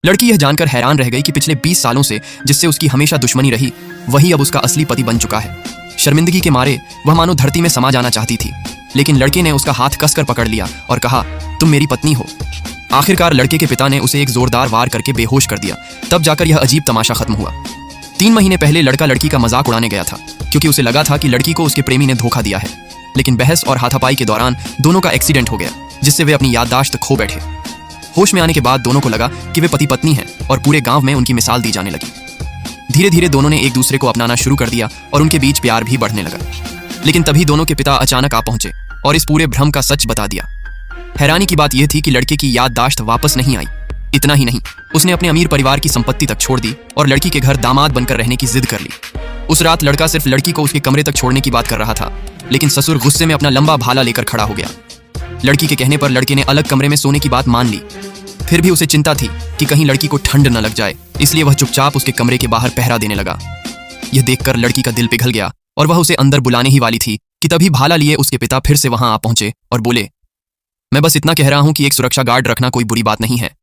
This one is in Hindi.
लड़की यह जानकर हैरान रह गई कि पिछले 20 सालों से जिससे उसकी हमेशा दुश्मनी रही वही अब उसका असली पति बन चुका है। शर्मिंदगी के मारे वह मानो धरती में समा जाना चाहती थी, लेकिन लड़के ने उसका हाथ कसकर पकड़ लिया और कहा, तुम मेरी पत्नी हो। आखिरकार लड़के के पिता ने उसे एक जोरदार वार करके बेहोश कर दिया। तब जाकर यह अजीब तमाशा खत्म हुआ। 3 महीने पहले लड़का लड़की का मजाक उड़ाने गया था, क्योंकि उसे लगा था कि लड़की को उसके प्रेमी ने धोखा दिया है। लेकिन बहस और हाथापाई के दौरान दोनों का एक्सीडेंट हो गया, जिससे वे अपनी याददाश्त खो बैठे। होश में आने के बाद दोनों को लगा कि वे पति पत्नी हैं और पूरे गांव में उनकी मिसाल दी जाने लगी। धीरे धीरे दोनों ने एक दूसरे को अपनाना शुरू कर दिया और उनके बीच प्यार भी बढ़ने लगा। लेकिन तभी दोनों के पिता अचानक आ पहुंचे और इस पूरे भ्रम का सच बता दिया। हैरानी की बात यह थी कि लड़के की याददाश्त वापस नहीं आई। इतना ही नहीं, उसने अपने अमीर परिवार की संपत्ति तक छोड़ दी और लड़की के घर दामाद बनकर रहने की जिद कर ली। उस रात लड़का सिर्फ लड़की को उसके कमरे तक छोड़ने की बात कर रहा था, लेकिन ससुर गुस्से में अपना लंबा भाला लेकर खड़ा हो गया। लड़की के कहने पर लड़के ने अलग कमरे में सोने की बात मान ली। फिर भी उसे चिंता थी कि कहीं लड़की को ठंड न लग जाए, इसलिए वह चुपचाप उसके कमरे के बाहर पहरा देने लगा। यह देखकर लड़की का दिल पिघल गया और वह उसे अंदर बुलाने ही वाली थी कि तभी भाला लिए उसके पिता फिर से वहां आ पहुंचे और बोले, मैं बस इतना कह रहा हूं कि एक सुरक्षा गार्ड रखना कोई बुरी बात नहीं है।